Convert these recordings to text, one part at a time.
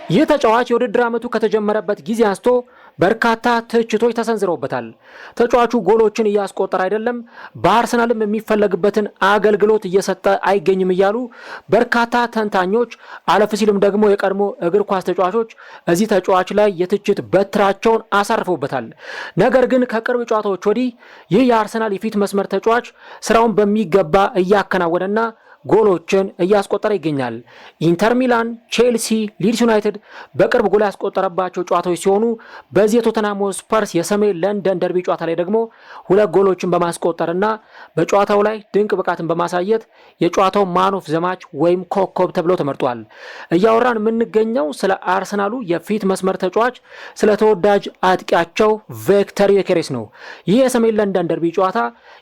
ይህ ተጫዋች የውድድር ዓመቱ ከተጀመረበት ጊዜ አንስቶ በርካታ ትችቶች ተሰንዝረውበታል። ተጫዋቹ ጎሎችን እያስቆጠረ አይደለም፣ በአርሰናልም የሚፈለግበትን አገልግሎት እየሰጠ አይገኝም እያሉ በርካታ ተንታኞች አለፍ ሲልም ደግሞ የቀድሞ እግር ኳስ ተጫዋቾች እዚህ ተጫዋች ላይ የትችት በትራቸውን አሳርፈውበታል። ነገር ግን ከቅርብ ጨዋታዎች ወዲህ ይህ የአርሰናል የፊት መስመር ተጫዋች ስራውን በሚገባ እያከናወነና ጎሎችን እያስቆጠረ ይገኛል። ኢንተር ሚላን፣ ቼልሲ፣ ሊድስ ዩናይትድ በቅርብ ጎል ያስቆጠረባቸው ጨዋታዎች ሲሆኑ በዚህ የቶተንሃም ስፐርስ የሰሜን ለንደን ደርቢ ጨዋታ ላይ ደግሞ 2 ጎሎችን በማስቆጠርና በጨዋታው ላይ ድንቅ ብቃትን በማሳየት የጨዋታው ማን ኦፍ ዘ ማች ወይም ኮከብ ተብሎ ተመርጧል። እያወራን የምንገኘው ስለ አርሰናሉ የፊት መስመር ተጫዋች ስለ ተወዳጅ አጥቂያቸው ቪክተር ዮኬሬስ ነው። ይህ የሰሜን ለንደን ደርቢ ጨዋታ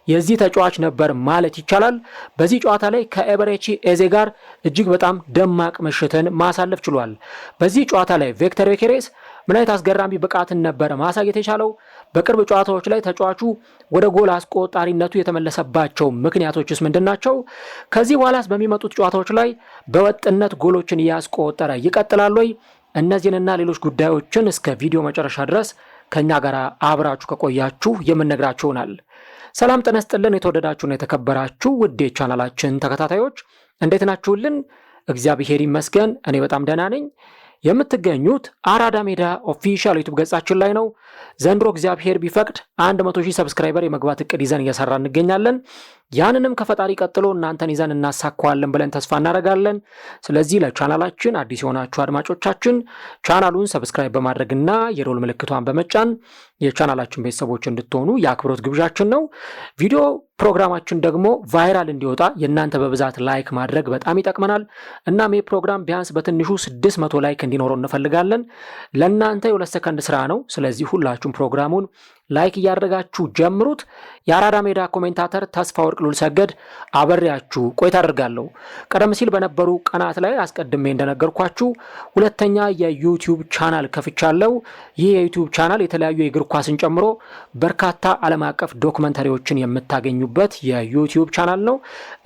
የዚህ ተጫዋች ነበር ማለት ይቻላል። በዚህ ጨዋታ ላይ ከኤበሬቺ ኤዜ ጋር እጅግ በጣም ደማቅ ምሽትን ማሳለፍ ችሏል። በዚህ ጨዋታ ላይ ቪክተር ዮኬሬስ ምን አይነት አስገራሚ ብቃትን ነበረ ማሳየት የቻለው? በቅርብ ጨዋታዎች ላይ ተጫዋቹ ወደ ጎል አስቆጣሪነቱ የተመለሰባቸው ምክንያቶችስ ምንድናቸው? ከዚህ በኋላስ በሚመጡት ጨዋታዎች ላይ በወጥነት ጎሎችን እያስቆጠረ ይቀጥላል ወይ? እነዚህንና ሌሎች ጉዳዮችን እስከ ቪዲዮ መጨረሻ ድረስ ከኛ ጋር አብራችሁ ከቆያችሁ የምንነግራችሁ ይሆናል። ሰላም ጤና ይስጥልን። የተወደዳችሁና የተከበራችሁ ውድ የቻናላችን ተከታታዮች እንዴት ናችሁልን? እግዚአብሔር ይመስገን እኔ በጣም ደህና ነኝ። የምትገኙት አራዳ ሜዳ ኦፊሻል ዩቲዩብ ገጻችን ላይ ነው። ዘንድሮ እግዚአብሔር ቢፈቅድ 100,000 ሰብስክራይበር የመግባት እቅድ ይዘን እየሰራ እንገኛለን። ያንንም ከፈጣሪ ቀጥሎ እናንተን ይዘን እናሳካዋለን ብለን ተስፋ እናደርጋለን። ስለዚህ ለቻናላችን አዲስ የሆናችሁ አድማጮቻችን ቻናሉን ሰብስክራይብ በማድረግና የደወል ምልክቷን በመጫን የቻናላችን ቤተሰቦች እንድትሆኑ የአክብሮት ግብዣችን ነው። ቪዲዮ ፕሮግራማችን ደግሞ ቫይራል እንዲወጣ የእናንተ በብዛት ላይክ ማድረግ በጣም ይጠቅመናል። እናም ይህ ፕሮግራም ቢያንስ በትንሹ 600 ላይክ እንዲኖረው እንፈልጋለን። ለእናንተ የ2 ሰከንድ ስራ ነው። ስለዚህ ሁላችሁም ፕሮግራሙን ላይክ እያደረጋችሁ ጀምሩት። የአራዳ ሜዳ ኮሜንታተር ተስፋ ወርቅ ሉል ሰገድ አበሬያችሁ ቆይታ አደርጋለሁ። ቀደም ሲል በነበሩ ቀናት ላይ አስቀድሜ እንደነገርኳችሁ 2ኛ የዩቲዩብ ቻናል ከፍቻለሁ። ይህ የዩቲዩብ ቻናል የተለያዩ የእግር ኳስን ጨምሮ በርካታ ዓለም አቀፍ ዶክመንተሪዎችን የምታገኙበት የዩቲዩብ ቻናል ነው።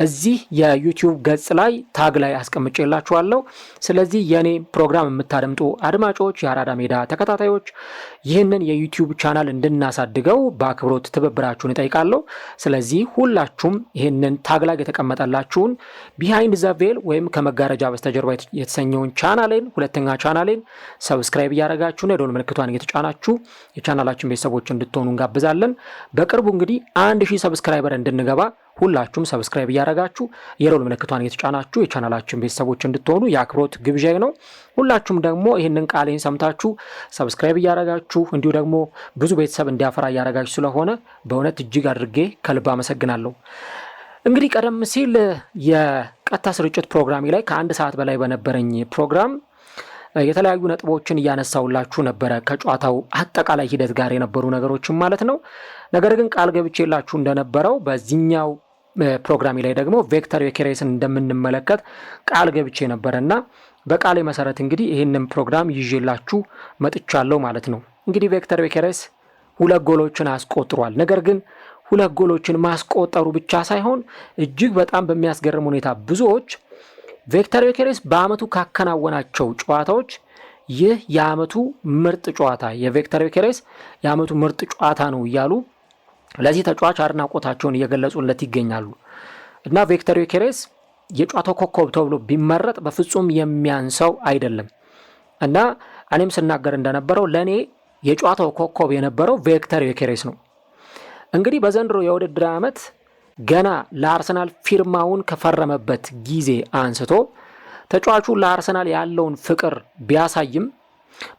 እዚህ የዩቲዩብ ገጽ ላይ ታግ ላይ አስቀምጬላችኋለሁ። ስለዚህ የኔ ፕሮግራም የምታደምጡ አድማጮች፣ የአራዳ ሜዳ ተከታታዮች ይህንን የዩቲዩብ ቻናል እንድናሳድገው በአክብሮት ትብብራችሁን እጠይቃለሁ። ስለዚህ ሁላችሁም ይህንን ታግ ላይ የተቀመጠላችሁን ቢሃይንድ ዘ ቬል ወይም ከመጋረጃ በስተጀርባ የተሰኘውን ቻናሌን 2ኛ ቻናሌን ሰብስክራይብ እያደረጋችሁና የደወል ምልክቷን እየተጫናችሁ የቻናላችን ቤተሰቦች እንድትሆኑ እንጋብዛለን። በቅርቡ እንግዲህ 1000 ሰብስክራይበር እንድንገባ ሁላችሁም ሰብስክራይብ እያደረጋችሁ የደወል ምልክቷን እየተጫናችሁ የቻናላችን ቤተሰቦች እንድትሆኑ የአክብሮት ግብዣይ ነው። ሁላችሁም ደግሞ ይህንን ቃሌን ሰምታችሁ ሰብስክራይብ እያደረጋችሁ እንዲሁ ደግሞ ብዙ ቤተሰብ እንዲያፈራ እያደረጋችሁ ስለሆነ በእውነት እጅግ አድርጌ ከልብ አመሰግናለሁ። እንግዲህ ቀደም ሲል የቀጥታ ስርጭት ፕሮግራሜ ላይ ከ1 ሰዓት በላይ በነበረኝ ፕሮግራም የተለያዩ ነጥቦችን እያነሳውላችሁ ነበረ፣ ከጨዋታው አጠቃላይ ሂደት ጋር የነበሩ ነገሮችን ማለት ነው። ነገር ግን ቃል ገብቼላችሁ እንደነበረው በዚህኛው ፕሮግራሜ ላይ ደግሞ ቪክተር ዮኬሬስን እንደምንመለከት ቃል ገብቼ ነበረና በቃሌ መሰረት እንግዲህ ይህንን ፕሮግራም ይዤላችሁ መጥቻለሁ ማለት ነው። እንግዲህ ቪክተር ዮኬሬስ 2 ጎሎችን አስቆጥሯል። ነገር ግን 2 ጎሎችን ማስቆጠሩ ብቻ ሳይሆን እጅግ በጣም በሚያስገርም ሁኔታ ብዙዎች ቪክተር ዮኬሬስ በአመቱ ካከናወናቸው ጨዋታዎች ይህ የአመቱ ምርጥ ጨዋታ የቪክተር ዮኬሬስ የአመቱ ምርጥ ጨዋታ ነው እያሉ ለዚህ ተጫዋች አድናቆታቸውን እየገለጹለት ይገኛሉ። እና ቪክተር ዮኬሬስ የጨዋታው ኮከብ ተብሎ ቢመረጥ በፍጹም የሚያንሰው አይደለም። እና እኔም ስናገር እንደነበረው ለኔ የጨዋታው ኮከብ የነበረው ቪክተር ዮኬሬስ ነው። እንግዲህ በዘንድሮ የውድድር ዓመት ገና ለአርሰናል ፊርማውን ከፈረመበት ጊዜ አንስቶ ተጫዋቹ ለአርሰናል ያለውን ፍቅር ቢያሳይም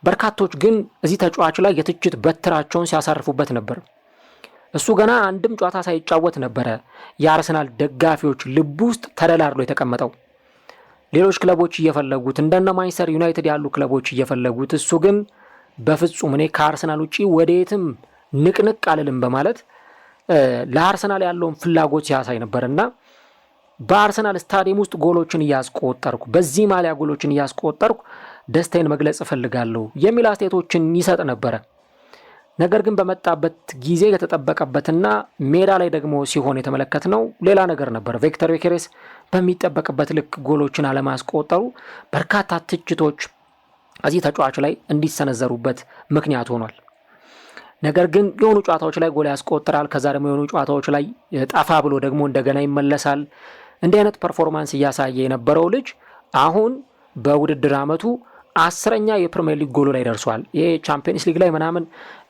በርካቶች ግን እዚህ ተጫዋች ላይ የትችት በትራቸውን ሲያሳርፉበት ነበር። እሱ ገና አንድም ጨዋታ ሳይጫወት ነበረ የአርሰናል ደጋፊዎች ልብ ውስጥ ተደላድሎ የተቀመጠው። ሌሎች ክለቦች እየፈለጉት እንደነ ማንቸስተር ዩናይትድ ያሉ ክለቦች እየፈለጉት፣ እሱ ግን በፍጹም እኔ ከአርሰናል ውጪ ወዴትም ንቅንቅ አልልም በማለት ለአርሰናል ያለውን ፍላጎት ሲያሳይ ነበርና በአርሰናል ስታዲየም ውስጥ ጎሎችን እያስቆጠርኩ በዚህ ማሊያ ጎሎችን እያስቆጠርኩ ደስታዬን መግለጽ እፈልጋለሁ የሚል አስተያየቶችን ይሰጥ ነበረ። ነገር ግን በመጣበት ጊዜ የተጠበቀበትና ሜዳ ላይ ደግሞ ሲሆን የተመለከትነው ሌላ ነገር ነበር። ቪክተር ዮኬሬስ በሚጠበቅበት ልክ ጎሎችን አለማስቆጠሩ በርካታ ትችቶች እዚህ ተጫዋች ላይ እንዲሰነዘሩበት ምክንያት ሆኗል። ነገር ግን የሆኑ ጨዋታዎች ላይ ጎል ያስቆጥራል፣ ከዛ ደግሞ የሆኑ ጨዋታዎች ላይ ጠፋ ብሎ ደግሞ እንደገና ይመለሳል። እንዲህ አይነት ፐርፎርማንስ እያሳየ የነበረው ልጅ አሁን በውድድር ዓመቱ 10ኛ የፕሪሚየር ሊግ ጎሉ ላይ ደርሷል። ይሄ ቻምፒየንስ ሊግ ላይ ምናምን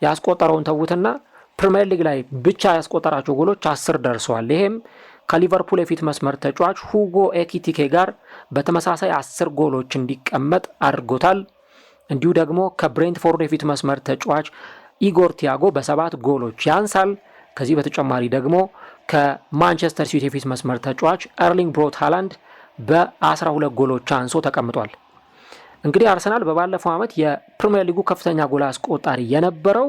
ያስቆጠረውን ተውትና ፕሪሚየር ሊግ ላይ ብቻ ያስቆጠራቸው ጎሎች 10 ደርሰዋል። ይሄም ከሊቨርፑል የፊት መስመር ተጫዋች ሁጎ ኤኪቲኬ ጋር በተመሳሳይ 10 ጎሎች እንዲቀመጥ አድርጎታል። እንዲሁ ደግሞ ከብሬንትፎርድ የፊት መስመር ተጫዋች ኢጎር ቲያጎ በ7 ጎሎች ያንሳል። ከዚህ በተጨማሪ ደግሞ ከማንቸስተር ሲቲ የፊት መስመር ተጫዋች ኤርሊንግ ብሮት ሃላንድ በ12 ጎሎች አንሶ ተቀምጧል። እንግዲህ አርሰናል በባለፈው ዓመት የፕሪሚየር ሊጉ ከፍተኛ ጎል አስቆጣሪ የነበረው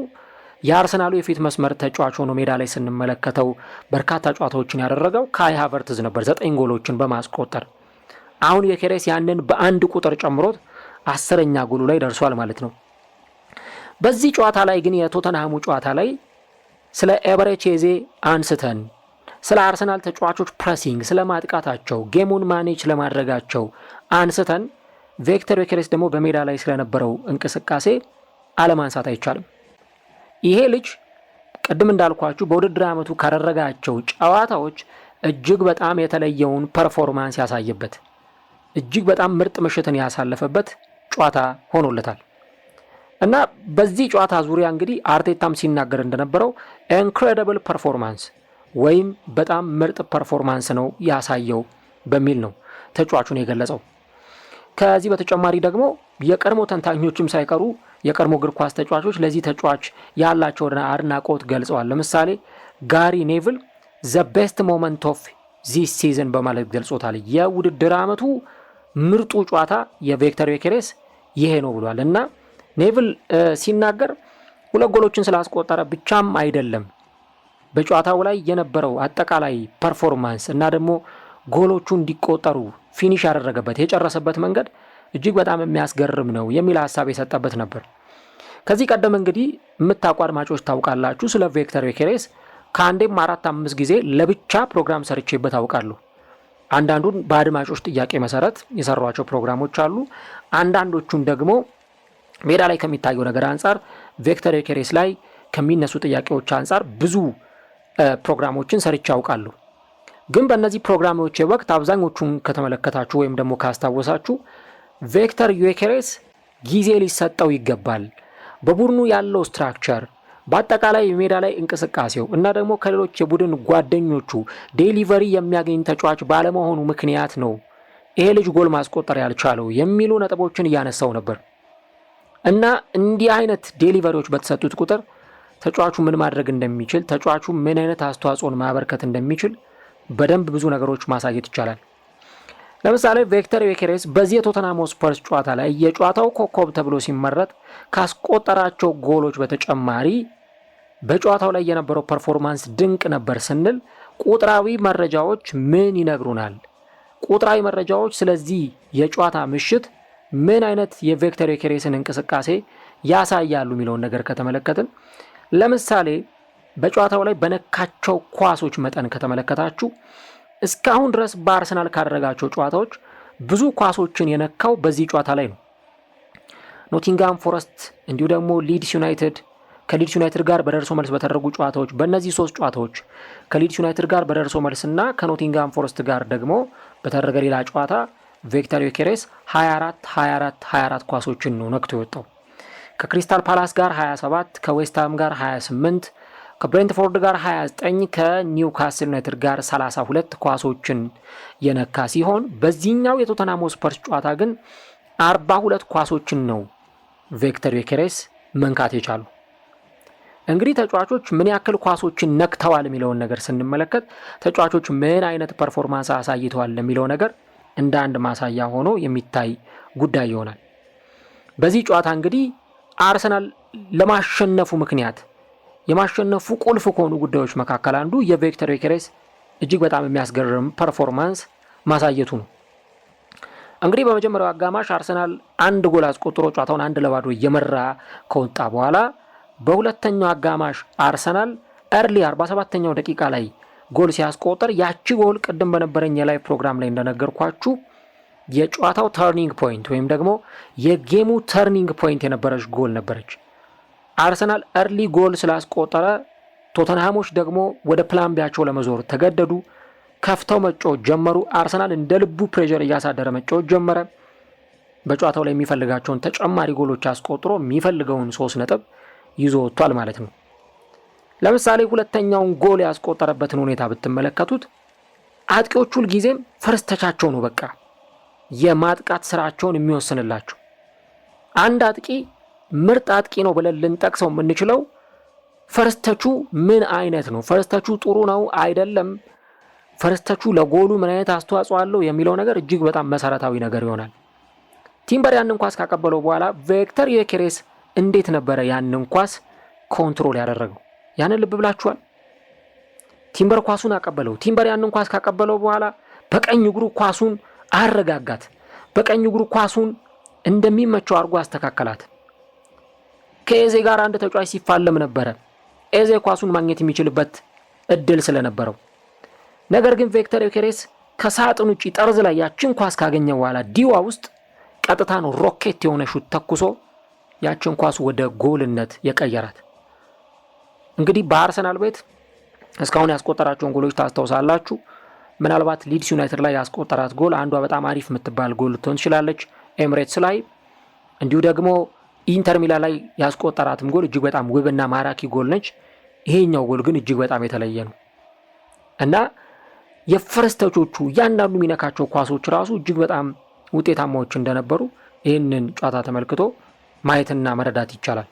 የአርሰናሉ የፊት መስመር ተጫዋች ሆኖ ሜዳ ላይ ስንመለከተው በርካታ ጨዋታዎችን ያደረገው ካይ ሃቨርትዝ ነበር 9 ጎሎችን በማስቆጠር። አሁን የኬሬስ ያንን በአንድ ቁጥር ጨምሮት 10ኛ ጎሉ ላይ ደርሷል ማለት ነው። በዚህ ጨዋታ ላይ ግን የቶተንሃሙ ጨዋታ ላይ ስለ ኤበሬቼዜ አንስተን ስለ አርሰናል ተጫዋቾች ፕሬሲንግ፣ ስለ ማጥቃታቸው፣ ጌሙን ማኔጅ ለማድረጋቸው አንስተን ቪክተር ዮኬሬስ ደግሞ በሜዳ ላይ ስለነበረው እንቅስቃሴ አለማንሳት አይቻልም። ይሄ ልጅ ቅድም እንዳልኳችሁ በውድድር ዓመቱ ካደረጋቸው ጨዋታዎች እጅግ በጣም የተለየውን ፐርፎርማንስ ያሳየበት እጅግ በጣም ምርጥ ምሽትን ያሳለፈበት ጨዋታ ሆኖለታል እና በዚህ ጨዋታ ዙሪያ እንግዲህ አርቴታም ሲናገር እንደነበረው ኢንክሬዲብል ፐርፎርማንስ ወይም በጣም ምርጥ ፐርፎርማንስ ነው ያሳየው በሚል ነው ተጫዋቹን የገለጸው። ከዚህ በተጨማሪ ደግሞ የቀድሞ ተንታኞችም ሳይቀሩ የቀድሞ እግር ኳስ ተጫዋቾች ለዚህ ተጫዋች ያላቸውን አድናቆት ገልጸዋል። ለምሳሌ ጋሪ ኔቭል ዘ ቤስት ሞመንት ኦፍ ዚስ ሲዝን በማለት ገልጾታል። የውድድር ዓመቱ ምርጡ ጨዋታ የቪክተር ዮኬሬስ ይሄ ነው ብሏል እና ኔቭል ሲናገር 2 ጎሎችን ስላስቆጠረ ብቻም አይደለም በጨዋታው ላይ የነበረው አጠቃላይ ፐርፎርማንስ እና ደግሞ ጎሎቹ እንዲቆጠሩ ፊኒሽ ያደረገበት የጨረሰበት መንገድ እጅግ በጣም የሚያስገርም ነው የሚል ሐሳብ የሰጠበት ነበር። ከዚህ ቀደም እንግዲህ የምታውቁ አድማጮች ታውቃላችሁ ስለ ቪክተር ዮኬሬስ ከአንዴም 4-5 ጊዜ ለብቻ ፕሮግራም ሰርቼበት አውቃለሁ። አንዳንዱን በአድማጮች ጥያቄ መሰረት የሰሯቸው ፕሮግራሞች አሉ። አንዳንዶቹን ደግሞ ሜዳ ላይ ከሚታየው ነገር አንጻር ቪክተር ዮኬሬስ ላይ ከሚነሱ ጥያቄዎች አንጻር ብዙ ፕሮግራሞችን ሰርቼ አውቃለሁ። ግን በእነዚህ ፕሮግራሞች ወቅት አብዛኞቹን ከተመለከታችሁ ወይም ደግሞ ካስታወሳችሁ ቪክተር ዮኬሬስ ጊዜ ሊሰጠው ይገባል፣ በቡድኑ ያለው ስትራክቸር፣ በአጠቃላይ የሜዳ ላይ እንቅስቃሴው እና ደግሞ ከሌሎች የቡድን ጓደኞቹ ዴሊቨሪ የሚያገኝ ተጫዋች ባለመሆኑ ምክንያት ነው ይሄ ልጅ ጎል ማስቆጠር ያልቻለው የሚሉ ነጥቦችን እያነሳው ነበር እና እንዲህ አይነት ዴሊቨሪዎች በተሰጡት ቁጥር ተጫዋቹ ምን ማድረግ እንደሚችል፣ ተጫዋቹ ምን አይነት አስተዋጽኦን ማበርከት እንደሚችል በደንብ ብዙ ነገሮች ማሳየት ይቻላል። ለምሳሌ ቪክተር ዮኬሬስ በዚህ የቶተንሃም ስፐርስ ጨዋታ ላይ የጨዋታው ኮከብ ተብሎ ሲመረጥ ካስቆጠራቸው ጎሎች በተጨማሪ በጨዋታው ላይ የነበረው ፐርፎርማንስ ድንቅ ነበር ስንል ቁጥራዊ መረጃዎች ምን ይነግሩናል? ቁጥራዊ መረጃዎች ስለዚህ የጨዋታ ምሽት ምን አይነት የቪክተር ዮኬሬስን እንቅስቃሴ ያሳያሉ የሚለውን ነገር ከተመለከትን ለምሳሌ በጨዋታው ላይ በነካቸው ኳሶች መጠን ከተመለከታችሁ እስካሁን ድረስ በአርሰናል ካደረጋቸው ጨዋታዎች ብዙ ኳሶችን የነካው በዚህ ጨዋታ ላይ ነው። ኖቲንጋም ፎረስት እንዲሁ ደግሞ ሊድስ ዩናይትድ ከሊድስ ዩናይትድ ጋር በደርሶ መልስ በተደረጉ ጨዋታዎች በእነዚህ 3 ጨዋታዎች ከሊድስ ዩናይትድ ጋር በደርሶ መልስና ከኖቲንጋም ፎረስት ጋር ደግሞ በተደረገ ሌላ ጨዋታ ቪክተር ዮኬሬስ 24 ኳሶችን ነው ነክቶ የወጣው። ከክሪስታል ፓላስ ጋር 27፣ ከዌስትሃም ጋር 28፣ ከብሬንትፎርድ ጋር 29፣ ከኒውካስል ዩናይትድ ጋር 32 ኳሶችን የነካ ሲሆን በዚህኛው የቶተንሃም ስፐርስ ጨዋታ ግን 42 ኳሶችን ነው ቪክተር ዮኬሬስ መንካት የቻሉ። እንግዲህ ተጫዋቾች ምን ያክል ኳሶችን ነክተዋል የሚለውን ነገር ስንመለከት ተጫዋቾች ምን አይነት ፐርፎርማንስ አሳይተዋል የሚለው ነገር እንደ አንድ ማሳያ ሆኖ የሚታይ ጉዳይ ይሆናል። በዚህ ጨዋታ እንግዲህ አርሰናል ለማሸነፉ ምክንያት የማሸነፉ ቁልፍ ከሆኑ ጉዳዮች መካከል አንዱ የቪክተር ዮኬሬስ እጅግ በጣም የሚያስገርም ፐርፎርማንስ ማሳየቱ ነው። እንግዲህ በመጀመሪያው አጋማሽ አርሰናል 1 ጎል አስቆጥሮ ጨዋታውን 1-0 እየመራ ከወጣ በኋላ በሁለተኛው አጋማሽ አርሰናል ኤርሊ 47ኛው ደቂቃ ላይ ጎል ሲያስቆጥር ያቺ ጎል ቅድም በነበረኝ የላይቭ ፕሮግራም ላይ እንደነገርኳችሁ የጨዋታው ተርኒንግ ፖይንት ወይም ደግሞ የጌሙ ተርኒንግ ፖይንት የነበረች ጎል ነበረች። አርሰናል እርሊ ጎል ስላስቆጠረ ቶተንሃሞች ደግሞ ወደ ፕላን ቢያቸው ለመዞር ተገደዱ። ከፍተው መጫወት ጀመሩ። አርሰናል እንደ ልቡ ፕሬዠር እያሳደረ መጫወት ጀመረ። በጨዋታው ላይ የሚፈልጋቸውን ተጨማሪ ጎሎች አስቆጥሮ የሚፈልገውን 3 ነጥብ ይዞ ወጥቷል ማለት ነው። ለምሳሌ ሁለተኛውን ጎል ያስቆጠረበትን ሁኔታ ብትመለከቱት አጥቂዎቹ ሁልጊዜም ፈርስት ተቻቸው ነው በቃ የማጥቃት ስራቸውን የሚወስንላቸው። አንድ አጥቂ ምርጥ አጥቂ ነው ብለን ልንጠቅሰው የምንችለው ፈርስተቹ ምን አይነት ነው፣ ፈርስተቹ ጥሩ ነው አይደለም፣ ፈርስተቹ ለጎሉ ምን አይነት አስተዋጽኦ አለው የሚለው ነገር እጅግ በጣም መሰረታዊ ነገር ይሆናል። ቲምበር ያንን ኳስ ካቀበለው በኋላ ቪክተር ዮኬሬስ እንዴት ነበረ ያንን ኳስ ኮንትሮል ያደረገው? ያንን ልብ ብላችኋል? ቲምበር ኳሱን አቀበለው። ቲምበር ያንን ኳስ ካቀበለው በኋላ በቀኝ እግሩ ኳሱን አረጋጋት። በቀኝ እግሩ ኳሱን እንደሚመቸው አድርጎ አስተካከላት። ከኤዜ ጋር አንድ ተጫዋች ሲፋለም ነበረ፣ ኤዜ ኳሱን ማግኘት የሚችልበት እድል ስለነበረው። ነገር ግን ቪክተር ዮኬሬስ ከሳጥን ውጪ ጠርዝ ላይ ያችን ኳስ ካገኘ በኋላ ዲዋ ውስጥ ቀጥታ ነው ሮኬት የሆነ ሹት ተኩሶ ያችን ኳስ ወደ ጎልነት የቀየራት። እንግዲህ በአርሰናል ቤት እስካሁን ያስቆጠራቸውን ጎሎች ታስታውሳላችሁ። ምናልባት ሊድስ ዩናይትድ ላይ ያስቆጠራት ጎል አንዷ በጣም አሪፍ የምትባል ጎል ልትሆን ትችላለች፣ ኤምሬትስ ላይ። እንዲሁ ደግሞ ኢንተር ሚላን ላይ ያስቆጠራትም ጎል እጅግ በጣም ውብና ማራኪ ጎል ነች። ይሄኛው ጎል ግን እጅግ በጣም የተለየ ነው እና የፈረስተቾቹ እያንዳንዱ የሚነካቸው ኳሶች ራሱ እጅግ በጣም ውጤታማዎች እንደነበሩ ይህንን ጨዋታ ተመልክቶ ማየትና መረዳት ይቻላል።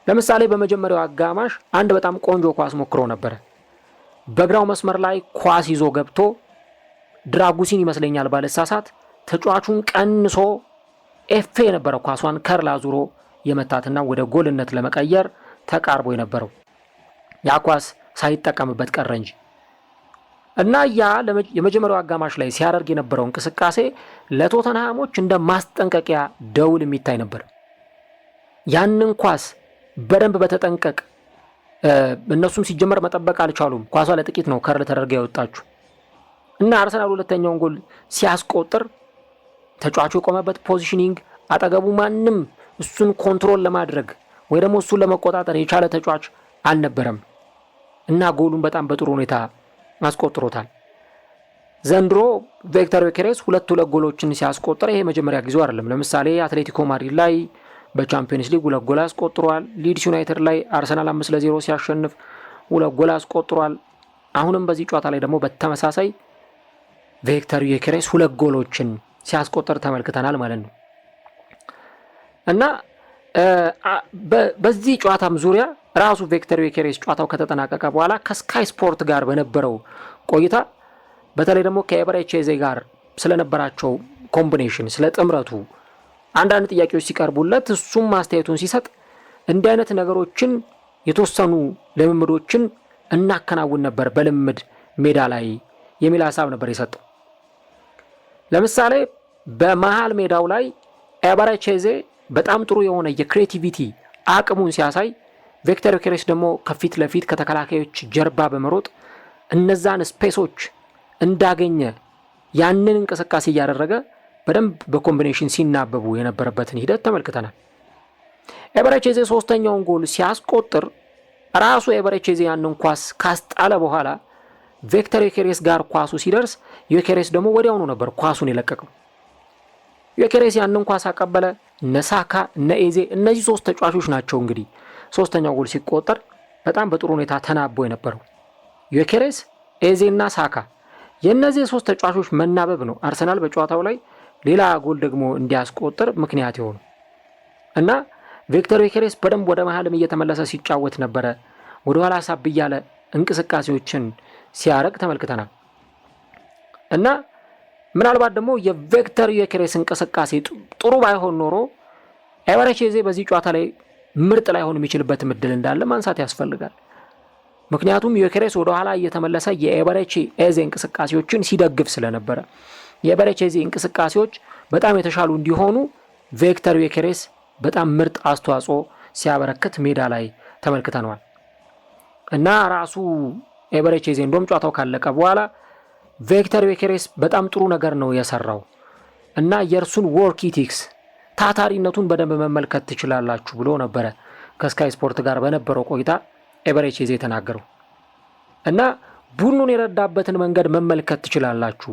ለምሳሌ በመጀመሪያው አጋማሽ አንድ በጣም ቆንጆ ኳስ ሞክሮ ነበረ። በግራው መስመር ላይ ኳስ ይዞ ገብቶ ድራጉሲን ይመስለኛል ባለሳሳት ተጫዋቹን ቀንሶ ኤፌ የነበረ ኳሷን ከርላ ዙሮ የመታትና ወደ ጎልነት ለመቀየር ተቃርቦ የነበረው ያ ኳስ ሳይጠቀምበት ቀረ እንጂ እና ያ የመጀመሪያው አጋማሽ ላይ ሲያደርግ የነበረው እንቅስቃሴ ለቶተንሃሞች እንደ ማስጠንቀቂያ ደውል የሚታይ ነበር። ያንን ኳስ በደንብ በተጠንቀቅ እነሱም ሲጀመር መጠበቅ አልቻሉም። ኳሷ ለጥቂት ነው ከርል ተደርጋ ያወጣችሁ እና አርሰናል ሁለተኛውን ጎል ሲያስቆጥር ተጫዋቹ የቆመበት ፖዚሽኒንግ አጠገቡ ማንም እሱን ኮንትሮል ለማድረግ ወይ ደግሞ እሱን ለመቆጣጠር የቻለ ተጫዋች አልነበረም እና ጎሉን በጣም በጥሩ ሁኔታ አስቆጥሮታል። ዘንድሮ ቪክተር ዮኬሬስ ሁለት ጎሎችን ሲያስቆጥር ይሄ መጀመሪያ ጊዜው አይደለም። ለምሳሌ አትሌቲኮ ማድሪድ ላይ በቻምፒየንስ ሊግ 2 ጎል አስቆጥሯል። ሊድስ ዩናይትድ ላይ አርሰናል 5-0 ሲያሸንፍ 2 ጎል አስቆጥሯል። አሁንም በዚህ ጨዋታ ላይ ደግሞ በተመሳሳይ ቪክተር ዮኬሬስ 2 ጎሎችን ሲያስቆጥር ተመልክተናል ማለት ነው እና በዚህ ጨዋታም ዙሪያ ራሱ ቪክተር ዮኬሬስ ጨዋታው ከተጠናቀቀ በኋላ ከስካይ ስፖርት ጋር በነበረው ቆይታ በተለይ ደግሞ ከኤበሬቺ ኤዜ ጋር ስለነበራቸው ኮምቢኔሽን ስለ ጥምረቱ አንዳንድ ጥያቄዎች ሲቀርቡለት እሱም ማስተያየቱን ሲሰጥ እንዲህ አይነት ነገሮችን የተወሰኑ ልምምዶችን እናከናውን ነበር በልምድ ሜዳ ላይ የሚል ሀሳብ ነበር የሰጠው። ለምሳሌ በመሃል ሜዳው ላይ ኤበሬቺ ኤዜ በጣም ጥሩ የሆነ የክሬቲቪቲ አቅሙን ሲያሳይ ቪክተር ዮኬሬስ ደግሞ ከፊት ለፊት ከተከላካዮች ጀርባ በመሮጥ እነዛን ስፔሶች እንዳገኘ ያንን እንቅስቃሴ እያደረገ በደንብ በኮምቢኔሽን ሲናበቡ የነበረበትን ሂደት ተመልክተናል። ኤበሬቺ ኤዜ ሶስተኛውን ጎል ሲያስቆጥር ራሱ ኤበሬቺ ኤዜ ያንን ኳስ ካስጣለ በኋላ ቪክተር ዮኬሬስ ጋር ኳሱ ሲደርስ ዮኬሬስ ደግሞ ወዲያውኑ ነበር ኳሱን የለቀቀው። ዮኬሬስ ያንን ኳስ አቀበለ። እነ ሳካ እነ ኤዜ እነዚህ 3 ተጫዋቾች ናቸው እንግዲህ ሶስተኛው ጎል ሲቆጠር በጣም በጥሩ ሁኔታ ተናቦ የነበረው ዮኬሬስ፣ ኤዜ እና ሳካ። የእነዚህ 3 ተጫዋቾች መናበብ ነው አርሰናል በጨዋታው ላይ ሌላ ጎል ደግሞ እንዲያስቆጥር ምክንያት የሆኑ እና ቪክተር ዮኬሬስ በደንብ ወደ መሃልም እየተመለሰ ሲጫወት ነበረ። ወደ ኋላ ሳብ እያለ እንቅስቃሴዎችን ሲያረግ ተመልክተናል እና ምናልባት ደግሞ የቪክተር ዮኬሬስ እንቅስቃሴ ጥሩ ባይሆን ኖሮ ኤበሬቺ ኤዜ በዚህ ጨዋታ ላይ ምርጥ ላይሆን የሚችልበት እድል እንዳለ ማንሳት ያስፈልጋል። ምክንያቱም ዮኬሬስ ወደ ኋላ እየተመለሰ የኤበሬቺ ኤዜ እንቅስቃሴዎችን ሲደግፍ ስለነበረ የኤበሬቺ ኤዜ እንቅስቃሴዎች በጣም የተሻሉ እንዲሆኑ ቪክተር ዮኬሬስ በጣም ምርጥ አስተዋጽኦ ሲያበረክት ሜዳ ላይ ተመልክተናል እና ራሱ ኤበሬቺ ኤዜ እንደውም ጨዋታው ካለቀ በኋላ ቪክተር ዮኬሬስ በጣም ጥሩ ነገር ነው የሰራው፣ እና የእርሱን ወርክ ኢቲክስ ታታሪነቱን በደንብ መመልከት ትችላላችሁ ብሎ ነበረ ከስካይ ስፖርት ጋር በነበረው ቆይታ ኤበሬቺዜ የተናገረው። እና ቡድኑን የረዳበትን መንገድ መመልከት ትችላላችሁ።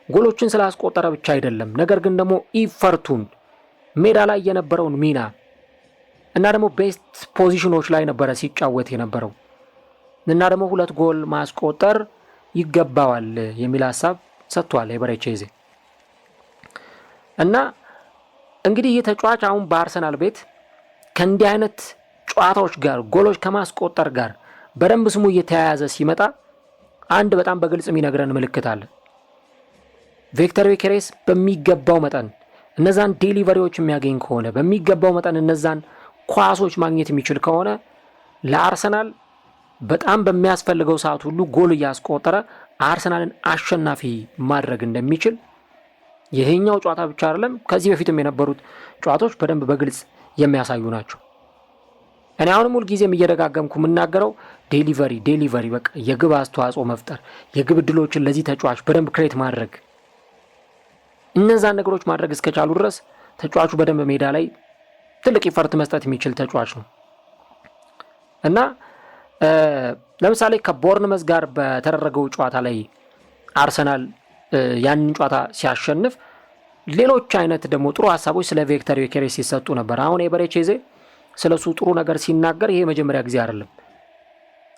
ጎሎችን ስላስቆጠረ ብቻ አይደለም፣ ነገር ግን ደግሞ ኢፈርቱን ሜዳ ላይ የነበረውን ሚና እና ደግሞ ቤስት ፖዚሽኖች ላይ ነበረ ሲጫወት የነበረው እና ደግሞ 2 ጎል ማስቆጠር ይገባዋል የሚል ሀሳብ ሰጥቷል ኤበሬቺዜ። እና እንግዲህ ይህ ተጫዋች አሁን በአርሰናል ቤት ከእንዲህ አይነት ጨዋታዎች ጋር ጎሎች ከማስቆጠር ጋር በደንብ ስሙ እየተያያዘ ሲመጣ አንድ በጣም በግልጽ የሚነግረን ምልክት አለ። ቪክተር ዮኬሬስ በሚገባው መጠን እነዛን ዴሊቨሪዎች የሚያገኝ ከሆነ በሚገባው መጠን እነዛን ኳሶች ማግኘት የሚችል ከሆነ ለአርሰናል በጣም በሚያስፈልገው ሰዓት ሁሉ ጎል እያስቆጠረ አርሰናልን አሸናፊ ማድረግ እንደሚችል ይሄኛው ጨዋታ ብቻ አይደለም፣ ከዚህ በፊትም የነበሩት ጨዋታዎች በደንብ በግልጽ የሚያሳዩ ናቸው። እኔ አሁንም ሁልጊዜም እየደጋገምኩ የምናገረው ዴሊቨሪ በቃ የግብ አስተዋጽኦ መፍጠር፣ የግብ ዕድሎችን ለዚህ ተጫዋች በደንብ ክሬት ማድረግ፣ እነዛን ነገሮች ማድረግ እስከቻሉ ድረስ ተጫዋቹ በደንብ ሜዳ ላይ ትልቅ ኢፈርት መስጠት የሚችል ተጫዋች ነው እና ለምሳሌ ከቦርንመዝ ጋር በተደረገው ጨዋታ ላይ አርሰናል ያንን ጨዋታ ሲያሸንፍ ሌሎች አይነት ደግሞ ጥሩ ሀሳቦች ስለ ቪክተር ዮኬሬስ ሲሰጡ ነበር። አሁን ኤበሬቺዜ ስለሱ ጥሩ ነገር ሲናገር ይሄ መጀመሪያ ጊዜ አይደለም።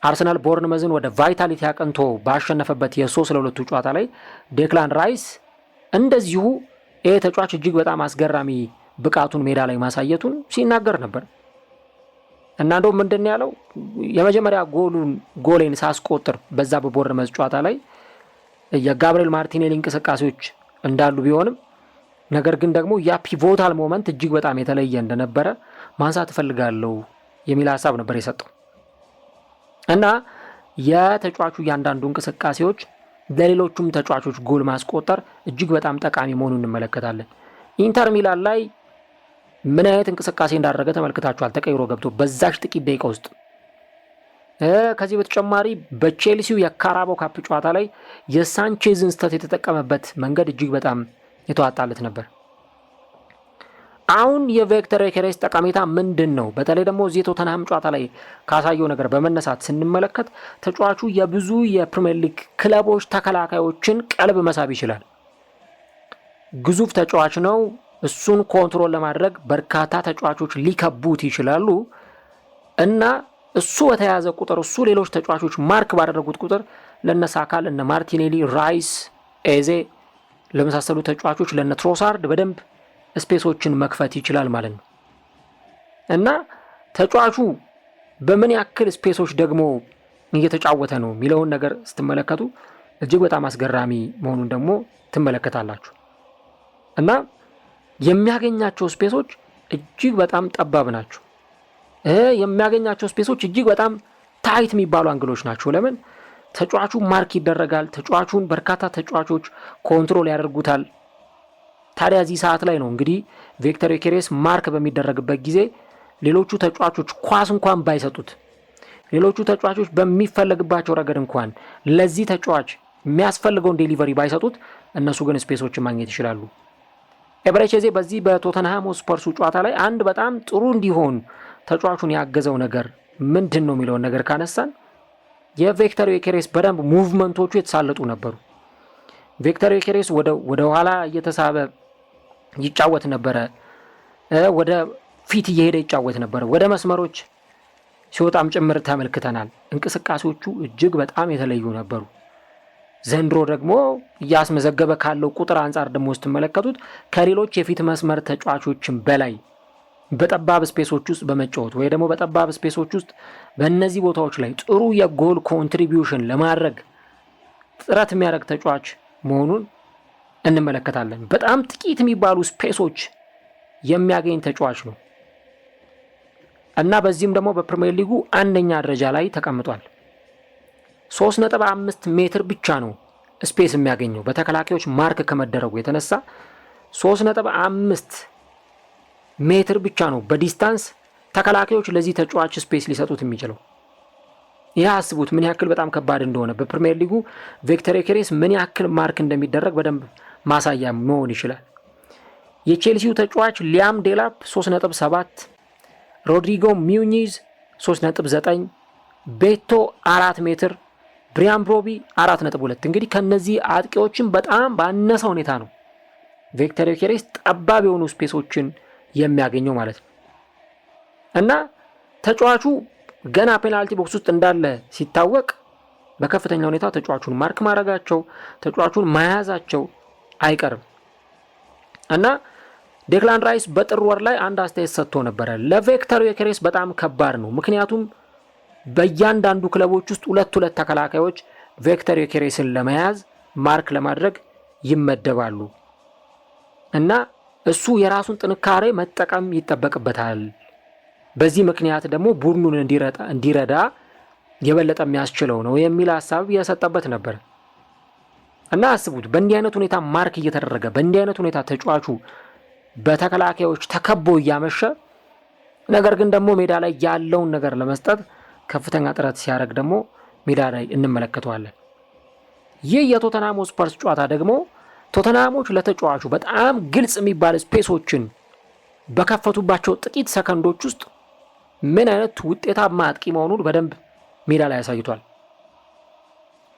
አርሰናል ቦርንመዝን ወደ ቫይታሊቲ አቅንቶ ባሸነፈበት የ3-2 ጨዋታ ላይ ዴክላን ራይስ እንደዚሁ ይሄ ተጫዋች እጅግ በጣም አስገራሚ ብቃቱን ሜዳ ላይ ማሳየቱን ሲናገር ነበር እና እንደውም ምንድን ያለው የመጀመሪያ ጎሌን ሳስቆጥር በዛ በቦርንመዝ ጨዋታ ላይ የጋብሪኤል ማርቲኔሊ እንቅስቃሴዎች እንዳሉ ቢሆንም ነገር ግን ደግሞ ያ ፒቮታል ሞመንት እጅግ በጣም የተለየ እንደነበረ ማንሳት እፈልጋለሁ የሚል ሀሳብ ነበር የሰጠው እና የተጫዋቹ እያንዳንዱ እንቅስቃሴዎች ለሌሎቹም ተጫዋቾች ጎል ማስቆጠር እጅግ በጣም ጠቃሚ መሆኑን እንመለከታለን። ኢንተር ሚላን ላይ ምን አይነት እንቅስቃሴ እንዳደረገ ተመልክታችኋል። ተቀይሮ ገብቶ በዛች ጥቂት ደቂቃ ውስጥ ከዚህ በተጨማሪ በቼልሲው የካራባኦ ካፕ ጨዋታ ላይ የሳንቼዝን ስህተት የተጠቀመበት መንገድ እጅግ በጣም የተዋጣለት ነበር። አሁን የቪክተር ዮኬሬስ ጠቀሜታ ምንድን ነው? በተለይ ደግሞ እዚህ ቶተንሃም ጨዋታ ላይ ካሳየው ነገር በመነሳት ስንመለከት ተጫዋቹ የብዙ የፕሪሚየር ሊግ ክለቦች ተከላካዮችን ቀልብ መሳብ ይችላል። ግዙፍ ተጫዋች ነው። እሱን ኮንትሮል ለማድረግ በርካታ ተጫዋቾች ሊከቡት ይችላሉ እና እሱ በተያዘ ቁጥር እሱ ሌሎች ተጫዋቾች ማርክ ባደረጉት ቁጥር ለነ ሳካ፣ ለነ ማርቲኔሊ፣ ራይስ፣ ኤዜ ለመሳሰሉ ተጫዋቾች ለነ ትሮሳርድ በደንብ ስፔሶችን መክፈት ይችላል ማለት ነው እና ተጫዋቹ በምን ያክል ስፔሶች ደግሞ እየተጫወተ ነው የሚለውን ነገር ስትመለከቱ እጅግ በጣም አስገራሚ መሆኑን ደግሞ ትመለከታላችሁ እና የሚያገኛቸው ስፔሶች እጅግ በጣም ጠባብ ናቸው። የሚያገኛቸው ስፔሶች እጅግ በጣም ታይት የሚባሉ አንግሎች ናቸው። ለምን? ተጫዋቹ ማርክ ይደረጋል። ተጫዋቹን በርካታ ተጫዋቾች ኮንትሮል ያደርጉታል። ታዲያ እዚህ ሰዓት ላይ ነው እንግዲህ ቪክተር ዮኬሬስ ማርክ በሚደረግበት ጊዜ ሌሎቹ ተጫዋቾች ኳስ እንኳን ባይሰጡት፣ ሌሎቹ ተጫዋቾች በሚፈለግባቸው ረገድ እንኳን ለዚህ ተጫዋች የሚያስፈልገውን ዴሊቨሪ ባይሰጡት፣ እነሱ ግን ስፔሶችን ማግኘት ይችላሉ። ኤበሬቺዜ በዚህ በቶተንሃም ስፐርሱ ጨዋታ ላይ አንድ በጣም ጥሩ እንዲሆን ተጫዋቹን ያገዘው ነገር ምንድን ነው የሚለውን ነገር ካነሳን የቪክተር ዮኬሬስ በደንብ ሙቭመንቶቹ የተሳለጡ ነበሩ። ቪክተር ዮኬሬስ ወደ ኋላ እየተሳበ ይጫወት ነበረ፣ ወደ ፊት እየሄደ ይጫወት ነበረ፣ ወደ መስመሮች ሲወጣም ጭምር ተመልክተናል። እንቅስቃሴዎቹ እጅግ በጣም የተለዩ ነበሩ። ዘንድሮ ደግሞ እያስመዘገበ ካለው ቁጥር አንጻር ደግሞ ስትመለከቱት ከሌሎች የፊት መስመር ተጫዋቾችን በላይ በጠባብ ስፔሶች ውስጥ በመጫወት ወይ ደግሞ በጠባብ ስፔሶች ውስጥ በእነዚህ ቦታዎች ላይ ጥሩ የጎል ኮንትሪቢዩሽን ለማድረግ ጥረት የሚያደርግ ተጫዋች መሆኑን እንመለከታለን። በጣም ጥቂት የሚባሉ ስፔሶች የሚያገኝ ተጫዋች ነው እና በዚህም ደግሞ በፕሪሚየር ሊጉ አንደኛ ደረጃ ላይ ተቀምጧል። 3.5 ሜትር ብቻ ነው ስፔስ የሚያገኘው በተከላካዮች ማርክ ከመደረጉ የተነሳ 3.5 ሜትር ብቻ ነው በዲስታንስ ተከላካዮች ለዚህ ተጫዋች ስፔስ ሊሰጡት የሚችለው። ይህ አስቡት ምን ያክል በጣም ከባድ እንደሆነ። በፕሪሚየር ሊጉ ቪክተር ዮኬሬስ ምን ያክል ማርክ እንደሚደረግ በደንብ ማሳያ መሆን ይችላል። የቼልሲው ተጫዋች ሊያም ዴላፕ 3.7፣ ሮድሪጎ ሚዩኒዝ 3.9፣ ቤቶ 4 ሜትር፣ ብሪያን ብሮቢ 4.2። እንግዲህ ከነዚህ አጥቂዎችን በጣም ባነሰ ሁኔታ ነው ቪክተር ዮኬሬስ ጠባብ የሆኑ ስፔሶችን የሚያገኘው ማለት ነው። እና ተጫዋቹ ገና ፔናልቲ ቦክስ ውስጥ እንዳለ ሲታወቅ በከፍተኛ ሁኔታ ተጫዋቹን ማርክ ማድረጋቸው፣ ተጫዋቹን መያዛቸው አይቀርም። እና ዴክላን ራይስ በጥር ወር ላይ አንድ አስተያየት ሰጥቶ ነበረ። ለቪክተር ዮኬሬስ በጣም ከባድ ነው፣ ምክንያቱም በእያንዳንዱ ክለቦች ውስጥ ሁለት ተከላካዮች ቪክተር ዮኬሬስን ለመያዝ ማርክ ለማድረግ ይመደባሉ እና እሱ የራሱን ጥንካሬ መጠቀም ይጠበቅበታል። በዚህ ምክንያት ደግሞ ቡድኑን እንዲረዳ የበለጠ የሚያስችለው ነው የሚል ሀሳብ የሰጠበት ነበር። እና አስቡት፣ በእንዲህ አይነት ሁኔታ ማርክ እየተደረገ በእንዲህ አይነት ሁኔታ ተጫዋቹ በተከላካዮች ተከቦ እያመሸ፣ ነገር ግን ደግሞ ሜዳ ላይ ያለውን ነገር ለመስጠት ከፍተኛ ጥረት ሲያደርግ ደግሞ ሜዳ ላይ እንመለከተዋለን። ይህ የቶተንሃም ስፐርስ ጨዋታ ደግሞ ቶተንሃሞች ለተጫዋቹ በጣም ግልጽ የሚባል ስፔሶችን በከፈቱባቸው ጥቂት ሰከንዶች ውስጥ ምን አይነት ውጤታማ አጥቂ መሆኑን በደንብ ሜዳ ላይ ያሳይቷል።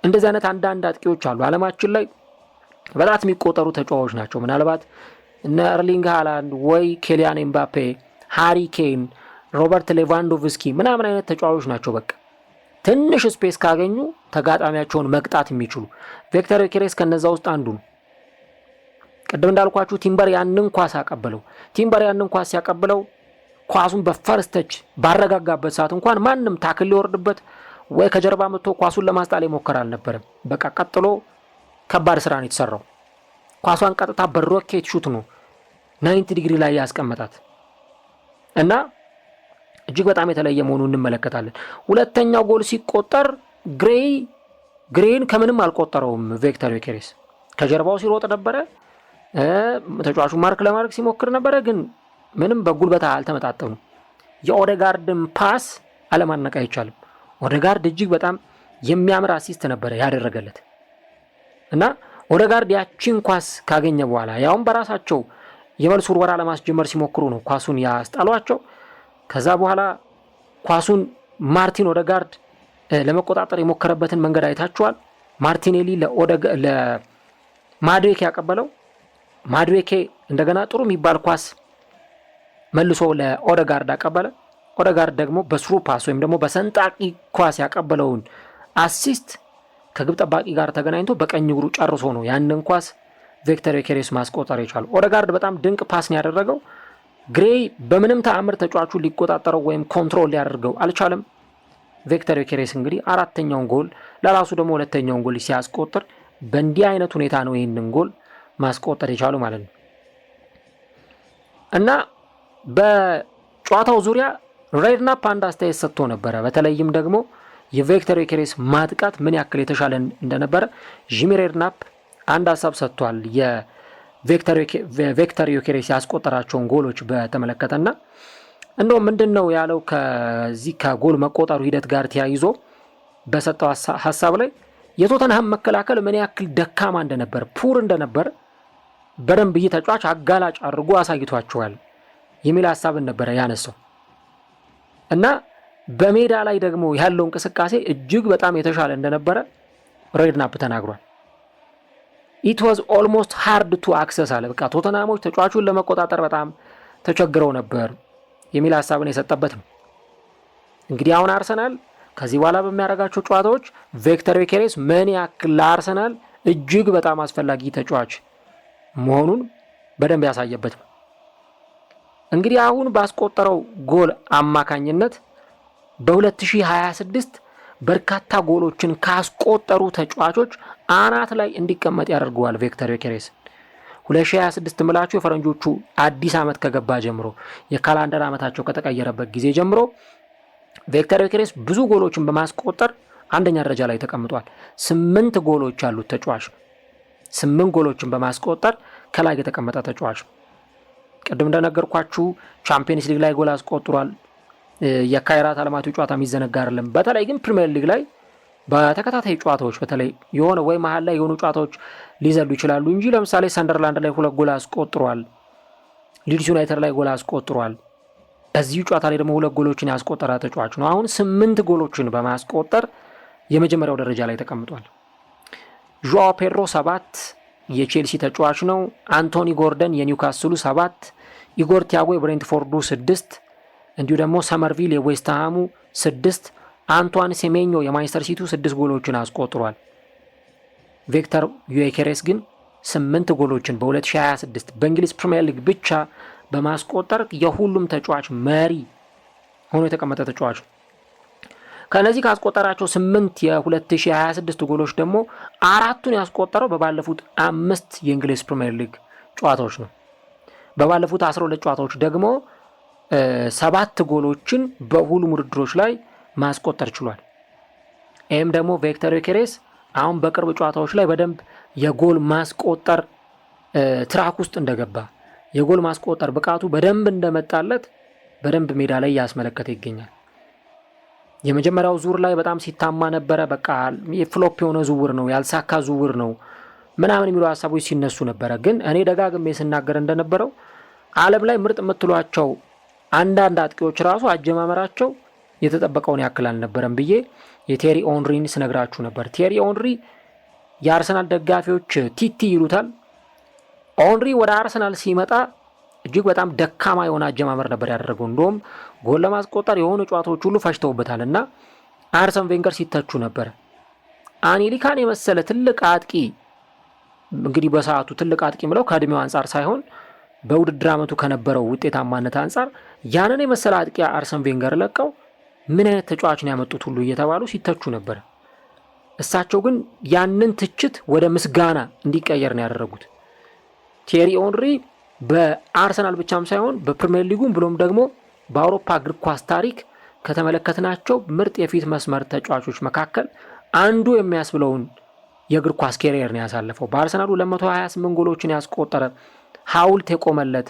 እንደዚህ አይነት አንዳንድ አጥቂዎች አሉ ዓለማችን ላይ በጣት የሚቆጠሩ ተጫዋቾች ናቸው። ምናልባት እነ ኤርሊንግ ሃላንድ ወይ ኬሊያን ኤምባፔ፣ ሃሪ ኬን፣ ሮበርት ሌቫንዶቭስኪ ምናምን አይነት ተጫዋቾች ናቸው። በቃ ትንሽ ስፔስ ካገኙ ተጋጣሚያቸውን መቅጣት የሚችሉ። ቪክተር ዮኬሬስ ከነዛ ውስጥ አንዱ ነው። ቅድም እንዳልኳችሁ ቲምበር ያንን ኳስ አቀበለው። ቲምበር ያንን ኳስ ሲያቀብለው ኳሱን በፈርስት ተች ባረጋጋበት ሰዓት እንኳን ማንም ታክል ሊወርድበት ወይ ከጀርባ መጥቶ ኳሱን ለማስጣል ይሞክር አልነበረም። በቃ ቀጥሎ ከባድ ስራ ነው የተሰራው። ኳሷን ቀጥታ በሮኬት ሹት ነው 90 ዲግሪ ላይ ያስቀመጣት እና እጅግ በጣም የተለየ መሆኑን እንመለከታለን። ሁለተኛው ጎል ሲቆጠር ግሬን ከምንም አልቆጠረውም። ቪክተር ዮኬሬስ ከጀርባው ሲሮጥ ነበረ፣ ተጫዋቹ ማርክ ለማድረግ ሲሞክር ነበረ፣ ግን ምንም በጉልበታ አልተመጣጠኑም። የኦዴጋርድን ፓስ አለማነቅ አይቻልም። ኦዴጋርድ እጅግ በጣም የሚያምር አሲስት ነበረ ያደረገለት እና ኦዴጋርድ ያቺን ኳስ ካገኘ በኋላ ያውም በራሳቸው የመልስ ውርወራ ለማስጀመር ሲሞክሩ ነው ኳሱን ያስጣሏቸው። ከዛ በኋላ ኳሱን ማርቲን ኦዴጋርድ ለመቆጣጠር የሞከረበትን መንገድ አይታችኋል። ማርቲኔሊ ለማድዌኬ ያቀበለው፣ ማድዌኬ እንደገና ጥሩ የሚባል ኳስ መልሶ ለኦዴጋርድ አቀበለ። ኦዴጋርድ ደግሞ በስሩ ፓስ ወይም ደግሞ በሰንጣቂ ኳስ ያቀበለውን አሲስት ከግብ ጠባቂ ጋር ተገናኝቶ በቀኝ እግሩ ጨርሶ ነው ያንን ኳስ ቪክተር ዮኬሬስ ማስቆጠር የቻለው። ኦዴጋርድ በጣም ድንቅ ፓስ ነው ያደረገው። ግሬይ በምንም ተአምር ተጫዋቹን ሊቆጣጠረው ወይም ኮንትሮል ሊያደርገው አልቻለም። ቪክተር ዮኬሬስ እንግዲህ አራተኛውን ጎል ለራሱ ደግሞ ሁለተኛውን ጎል ሲያስቆጥር በእንዲህ አይነት ሁኔታ ነው ይህንን ጎል ማስቆጠር የቻሉ ማለት ነው እና በጨዋታው ዙሪያ ሬድናፕ አንድ አስተያየት ሰጥቶ ነበረ። በተለይም ደግሞ የቪክተር ዮኬሬስ ማጥቃት ምን ያክል የተሻለ እንደነበረ ጂሚ ሬድናፕ አንድ ሀሳብ ሰጥቷል። የቪክተር ዮኬሬስ ያስቆጠራቸውን ጎሎች በተመለከተና እንደው ምንድን ነው ያለው ከዚህ ከጎል መቆጠሩ ሂደት ጋር ተያይዞ በሰጠው ሀሳብ ላይ የቶተንሃም መከላከል ምን ያክል ደካማ እንደነበር፣ ፑር እንደነበር በደንብ ተጫዋች አጋላጭ አድርጎ አሳይቷቸዋል የሚል ሀሳብን ነበረ ያነሳው እና በሜዳ ላይ ደግሞ ያለው እንቅስቃሴ እጅግ በጣም የተሻለ እንደነበረ ሬድናፕ ተናግሯል። ኢት ዋዝ ኦልሞስት ሃርድ ቱ አክሰስ አለ። በቃ ቶተንሃሞች ተጫዋቹን ለመቆጣጠር በጣም ተቸግረው ነበር የሚል ሀሳብን የሰጠበት ነው። እንግዲህ አሁን አርሰናል ከዚህ በኋላ በሚያደርጋቸው ጨዋታዎች ቪክተር ዮኬሬስ ምን ያክል ለአርሰናል እጅግ በጣም አስፈላጊ ተጫዋች መሆኑን በደንብ ያሳየበት ነው። እንግዲህ አሁን ባስቆጠረው ጎል አማካኝነት በ2026 በርካታ ጎሎችን ካስቆጠሩ ተጫዋቾች አናት ላይ እንዲቀመጥ ያደርገዋል ቪክተር ዮኬሬስ። 2026 ምላችሁ የፈረንጆቹ አዲስ ዓመት ከገባ ጀምሮ የካላንደር ዓመታቸው ከተቀየረበት ጊዜ ጀምሮ ቪክተር ዮኬሬስ ብዙ ጎሎችን በማስቆጠር አንደኛ ደረጃ ላይ ተቀምጧል። 8 ጎሎች ያሉት ተጫዋች፣ 8 ጎሎችን በማስቆጠር ከላይ የተቀመጠ ተጫዋች። ቅድም እንደነገርኳችሁ ቻምፒየንስ ሊግ ላይ ጎል አስቆጥሯል። የካይራት አለማቱ ጨዋታ የሚዘነጋ አይደለም። በተለይ ግን ፕሪሚየር ሊግ ላይ በተከታታይ ጨዋታዎች በተለይ የሆነ ወይ መሀል ላይ የሆኑ ጨዋታዎች ሊዘሉ ይችላሉ እንጂ ለምሳሌ ሰንደርላንድ ላይ 2 ጎል አስቆጥሯል። ሊድስ ዩናይትድ ላይ ጎል አስቆጥሯል። እዚሁ ጨዋታ ላይ ደግሞ 2 ጎሎችን ያስቆጠረ ተጫዋች ነው። አሁን 8 ጎሎችን በማስቆጠር የመጀመሪያው ደረጃ ላይ ተቀምጧል። ዦአው ፔድሮ 7 የቼልሲ ተጫዋች ነው። አንቶኒ ጎርደን የኒውካስሉ 7፣ ኢጎር ቲያጎ የብሬንትፎርዱ 6፣ እንዲሁ ደግሞ ሰመርቪል የዌስትሃሙ 6፣ አንቷን ሴሜኞ የማንቸስተር ሲቲው 6 ጎሎችን አስቆጥሯል። ቪክተር ዩኬሬስ ግን 8 ጎሎችን በ2026 በእንግሊዝ ፕሪሚየር ሊግ ብቻ በማስቆጠር የሁሉም ተጫዋች መሪ ሆኖ የተቀመጠ ተጫዋች ነው። ከነዚህ ካስቆጠራቸው 8 የ2026 ጎሎች ደግሞ 4ቱን ያስቆጠረው በባለፉት 5 የእንግሊዝ ፕሪሚየር ሊግ ጨዋታዎች ነው። በባለፉት 12 ጨዋታዎች ደግሞ 7 ጎሎችን በሁሉም ውድድሮች ላይ ማስቆጠር ችሏል። ይህም ደግሞ ቪክተር ዩኬሬስ አሁን በቅርብ ጨዋታዎች ላይ በደንብ የጎል ማስቆጠር ትራክ ውስጥ እንደገባ የጎል ማስቆጠር ብቃቱ በደንብ እንደመጣለት በደንብ ሜዳ ላይ ያስመለከተ ይገኛል። የመጀመሪያው ዙር ላይ በጣም ሲታማ ነበረ። በቃ የፍሎፕ የሆነ ዝውውር ነው፣ ያልሳካ ዝውውር ነው ምናምን የሚሉ ሀሳቦች ሲነሱ ነበረ። ግን እኔ ደጋግሜ ስናገር እንደነበረው ዓለም ላይ ምርጥ የምትሏቸው አንዳንድ አጥቂዎች ራሱ አጀማመራቸው የተጠበቀውን ያክል አልነበረም ብዬ የቴሪ ኦንሪን ስነግራችሁ ነበር። ቴሪ ኦንሪ የአርሰናል ደጋፊዎች ቲቲ ይሉታል። ኦንሪ ወደ አርሰናል ሲመጣ እጅግ በጣም ደካማ የሆነ አጀማመር ነበር ያደረገው። እንደውም ጎል ለማስቆጠር የሆኑ ጨዋታዎች ሁሉ ፈጅተውበታል እና አርሰን ቬንገር ሲተቹ ነበር። አኒሊካን የመሰለ ትልቅ አጥቂ እንግዲህ በሰዓቱ ትልቅ አጥቂ ምለው ከእድሜው አንጻር ሳይሆን በውድድር ዓመቱ ከነበረው ውጤታማነት አንጻር ያንን የመሰለ አጥቂ አርሰን ቬንገር ለቀው ምን አይነት ተጫዋች ነው ያመጡት ሁሉ እየተባሉ ሲተቹ ነበር። እሳቸው ግን ያንን ትችት ወደ ምስጋና እንዲቀየር ነው ያደረጉት። ቴሪ ኦንሪ በአርሰናል ብቻም ሳይሆን በፕሪሚየር ሊጉም ብሎም ደግሞ በአውሮፓ እግር ኳስ ታሪክ ከተመለከትናቸው ምርጥ የፊት መስመር ተጫዋቾች መካከል አንዱ የሚያስብለውን የእግር ኳስ ኬሪየር ነው ያሳለፈው። በአርሰናሉ 228 ጎሎችን ያስቆጠረ ሐውልት የቆመለት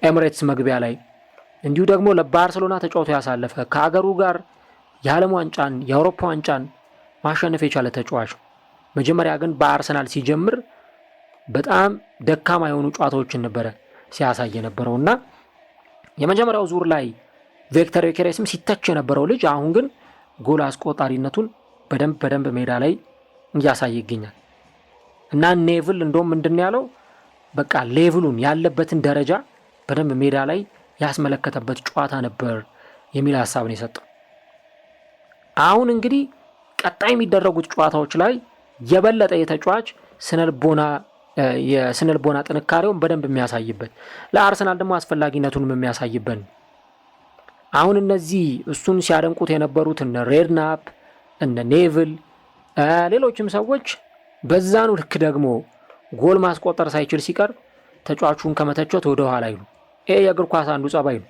ኤሚሬትስ መግቢያ ላይ እንዲሁ ደግሞ ለባርሴሎና ተጫውቶ ያሳለፈ ከሀገሩ ጋር የዓለም ዋንጫን የአውሮፓ ዋንጫን ማሸነፍ የቻለ ተጫዋች። መጀመሪያ ግን በአርሰናል ሲጀምር በጣም ደካማ የሆኑ ጨዋታዎችን ነበረ ሲያሳይ የነበረው እና የመጀመሪያው ዙር ላይ ቪክተር ዩኬሬስም ሲተች የነበረው ልጅ አሁን ግን ጎል አስቆጣሪነቱን በደንብ ሜዳ ላይ እያሳየ ይገኛል እና ኔቭል እንደውም ምንድን ያለው በቃ ሌቭሉን ያለበትን ደረጃ በደንብ ሜዳ ላይ ያስመለከተበት ጨዋታ ነበር የሚል ሀሳብ ነው የሰጠው። አሁን እንግዲህ ቀጣይ የሚደረጉት ጨዋታዎች ላይ የበለጠ የተጫዋች የስነልቦና ጥንካሬውን በደንብ የሚያሳይበት ለአርሰናል ደግሞ አስፈላጊነቱንም የሚያሳይበት። አሁን እነዚህ እሱን ሲያደንቁት የነበሩት እነ ሬድናፕ እነ ኔቭል ሌሎችም ሰዎች በዛኑ ልክ ደግሞ ጎል ማስቆጠር ሳይችል ሲቀር ተጫዋቹን ከመተቸት ወደ ኋላ ይሉ። ይሄ የእግር ኳስ አንዱ ጸባይ ነው።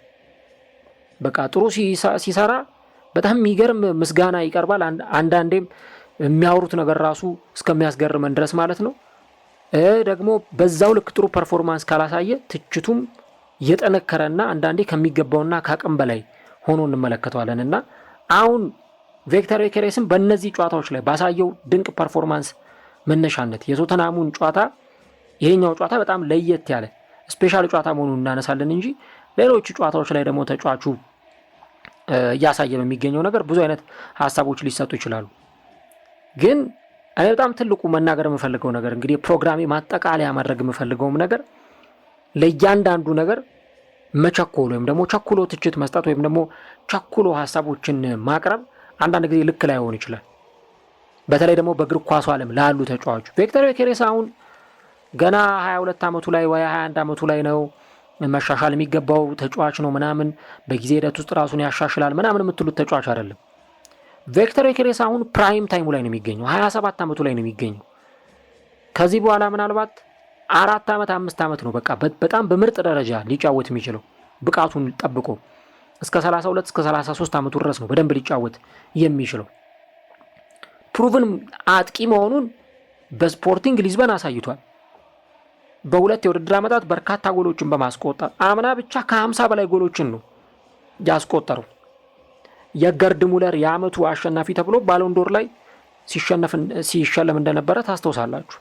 በቃ ጥሩ ሲሰራ በጣም የሚገርም ምስጋና ይቀርባል። አንዳንዴም የሚያወሩት ነገር ራሱ እስከሚያስገርመን ድረስ ማለት ነው። ደግሞ በዛው ልክ ጥሩ ፐርፎርማንስ ካላሳየ ትችቱም የጠነከረና አንዳንዴ ከሚገባውና ከአቅም በላይ ሆኖ እንመለከተዋለን እና አሁን ቪክተር ዩኬሬስም በእነዚህ ጨዋታዎች ላይ ባሳየው ድንቅ ፐርፎርማንስ መነሻነት የቶተናሙን ጨዋታ ይሄኛው ጨዋታ በጣም ለየት ያለ ስፔሻል ጨዋታ መሆኑን እናነሳለን እንጂ ሌሎች ጨዋታዎች ላይ ደግሞ ተጫዋቹ እያሳየ በሚገኘው ነገር ብዙ አይነት ሀሳቦች ሊሰጡ ይችላሉ። ግን እኔ በጣም ትልቁ መናገር የምፈልገው ነገር እንግዲህ ፕሮግራሜ ማጠቃለያ ማድረግ የምፈልገውም ነገር ለእያንዳንዱ ነገር መቸኮል ወይም ደግሞ ቸኩሎ ትችት መስጠት ወይም ደግሞ ቸኩሎ ሀሳቦችን ማቅረብ አንዳንድ ጊዜ ልክ ላይሆን ይችላል። በተለይ ደግሞ በእግር ኳሱ ዓለም ላሉ ተጫዋቾች ቪክተር ዩኬሬስ አሁን ገና 22 ዓመቱ ላይ ወይ 21 ዓመቱ ላይ ነው፣ መሻሻል የሚገባው ተጫዋች ነው ምናምን በጊዜ ሂደት ውስጥ ራሱን ያሻሽላል ምናምን የምትሉት ተጫዋች አይደለም። ቪክተር ዩኬሬስ አሁን ፕራይም ታይሙ ላይ ነው የሚገኘው፣ 27 ዓመቱ ላይ ነው የሚገኘው። ከዚህ በኋላ ምናልባት 4 ዓመት 5 ዓመት ነው በቃ በጣም በምርጥ ደረጃ ሊጫወት የሚችለው ብቃቱን ጠብቆ እስከ 32 እስከ 33 ዓመቱ ድረስ ነው በደንብ ሊጫወት የሚችለው። ፕሩቭን አጥቂ መሆኑን በስፖርቲንግ ሊዝበን አሳይቷል። በሁለት የውድድር ዓመታት በርካታ ጎሎችን በማስቆጠር አምና ብቻ ከ50 በላይ ጎሎችን ነው ያስቆጠረው። የገርድ ሙለር የዓመቱ አሸናፊ ተብሎ ባሎንዶር ላይ ሲሸለም እንደነበረ ታስታውሳላችሁ።